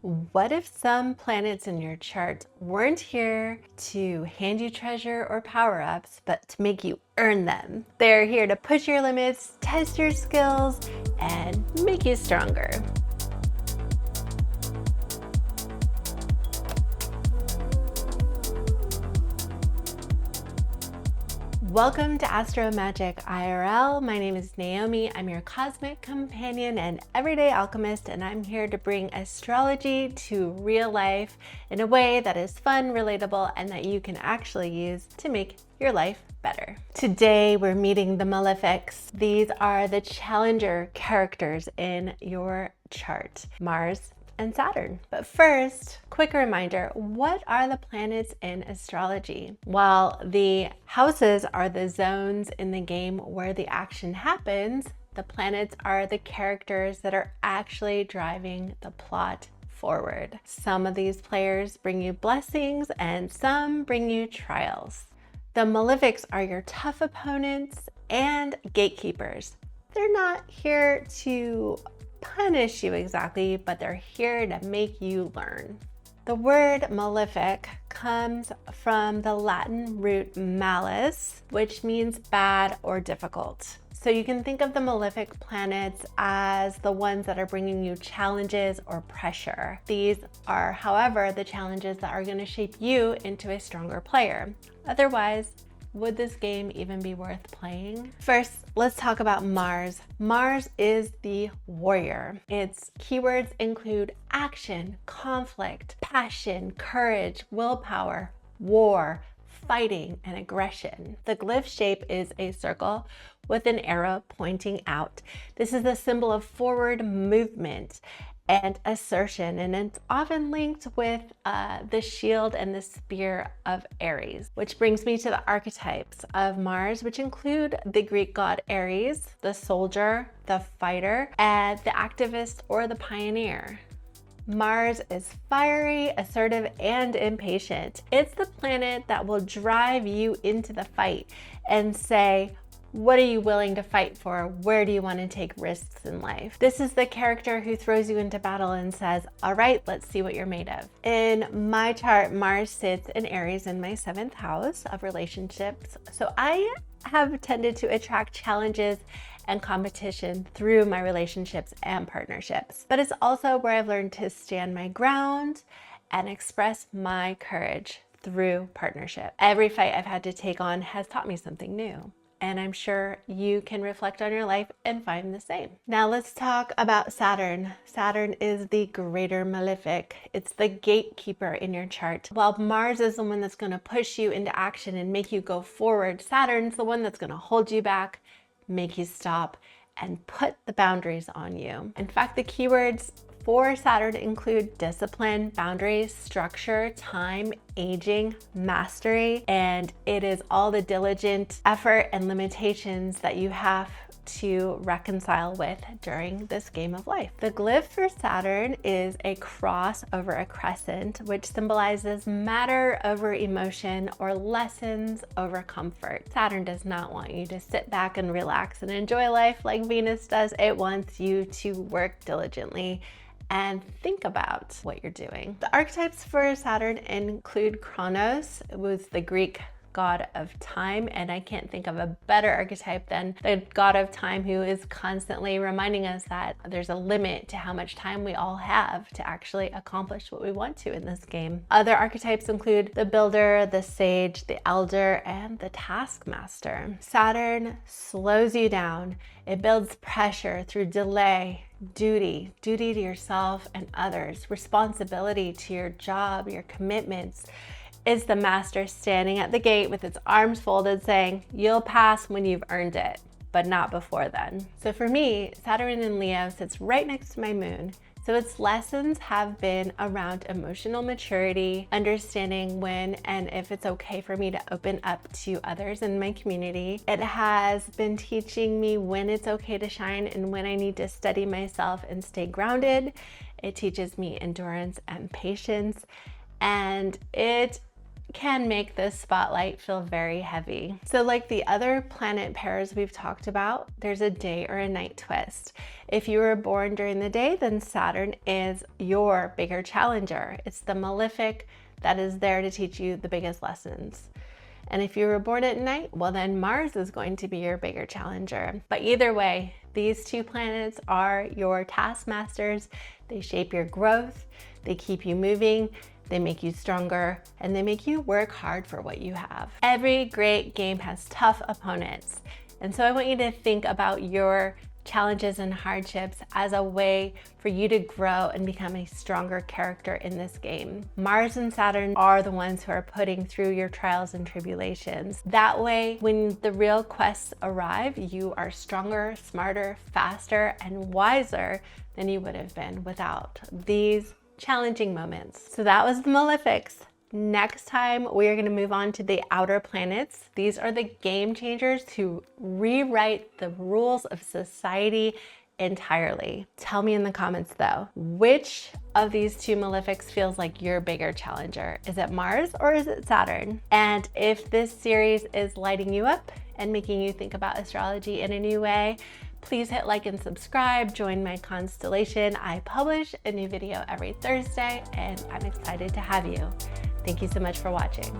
What if some planets in your chart weren't here to hand you treasure or power-ups, but to make you earn them? They're here to push your limits, test your skills, and make you stronger. Welcome to AstroMagic IRL. My name is Naomi. I'm your cosmic companion and everyday alchemist, and I'm here to bring astrology to real life in a way that is fun, relatable, and that you can actually use to make your life better. Today, we're meeting the Malefics. These are the challenger characters in your chart, Mars and Saturn. But first, quick reminder, what are the planets in astrology? Well, the houses are the zones in the game where the action happens. The planets are the characters that are actually driving the plot forward. Some of these players bring you blessings and some bring you trials. The Malefics are your tough opponents and gatekeepers. They're not here to punish you exactly, but they're here to make you learn. The word malefic comes from the Latin root malus, which means bad or difficult. So you can think of the malefic planets as the ones that are bringing you challenges or pressure. These are, however, the challenges that are going to shape you into a stronger player. Otherwise, would this game even be worth playing? First, let's talk about Mars. Mars is the warrior. Its keywords include action, conflict, passion, courage, willpower, war, fighting, and aggression. The glyph shape is a circle with an arrow pointing out. This is the symbol of forward movement and assertion, and it's often linked with the shield and the spear of Ares, which brings me to the archetypes of Mars, which include the Greek god Ares, the soldier, the fighter, and the activist or the pioneer. Mars is fiery, assertive, and impatient. It's the planet that will drive you into the fight and say, what are you willing to fight for? Where do you want to take risks in life? This is the character who throws you into battle and says, all right, let's see what you're made of. In my chart, Mars sits in Aries in my 7th house of relationships. So I have tended to attract challenges and competition through my relationships and partnerships. But it's also where I've learned to stand my ground and express my courage through partnership. Every fight I've had to take on has taught me something new. And I'm sure you can reflect on your life and find the same. Now let's talk about Saturn. Saturn is the greater malefic. It's the gatekeeper in your chart. While Mars is the one that's going to push you into action and make you go forward, Saturn's the one that's going to hold you back, make you stop, and put the boundaries on you. In fact, the keywords for Saturn include discipline, boundaries, structure, time, aging, mastery, and it is all the diligent effort and limitations that you have to reconcile with during this game of life. The glyph for Saturn is a cross over a crescent, which symbolizes matter over emotion or lessons over comfort. Saturn does not want you to sit back and relax and enjoy life like Venus does. It wants you to work diligently and think about what you're doing. The archetypes for Saturn include Kronos, it was the Greek god of time, and I can't think of a better archetype than the god of time, who is constantly reminding us that there's a limit to how much time we all have to actually accomplish what we want to in this game. Other archetypes include the builder, the sage, the elder, and the taskmaster. Saturn slows you down. It builds pressure through delay, duty to yourself and others, responsibility to your job, your commitments. It's the master standing at the gate with its arms folded saying, you'll pass when you've earned it, but not before then. So for me, Saturn in Leo sits right next to my moon. So its lessons have been around emotional maturity, understanding when and if it's okay for me to open up to others in my community. It has been teaching me when it's okay to shine and when I need to steady myself and stay grounded. It teaches me endurance and patience, and it can make this spotlight feel very heavy. So like the other planet pairs we've talked about, there's a day or a night twist. If you were born during the day, then Saturn is your bigger challenger. It's the malefic that is there to teach you the biggest lessons. And if you were born at night, well then Mars is going to be your bigger challenger. But either way, these two planets are your taskmasters. They shape your growth, they keep you moving, they make you stronger, and they make you work hard for what you have. Every great game has tough opponents. And so I want you to think about your challenges and hardships as a way for you to grow and become a stronger character in this game. Mars and Saturn are the ones who are putting through your trials and tribulations. That way, when the real quests arrive, you are stronger, smarter, faster, and wiser than you would have been without these challenging moments. So that was the Malefics. Next time, we are going to move on to the outer planets. These are the game changers who rewrite the rules of society entirely. Tell me in the comments though, which of these two malefics feels like your bigger challenger? Is it Mars or is it Saturn? And if this series is lighting you up and making you think about astrology in a new way, please hit like and subscribe, join my constellation. I publish a new video every Thursday and I'm excited to have you. Thank you so much for watching.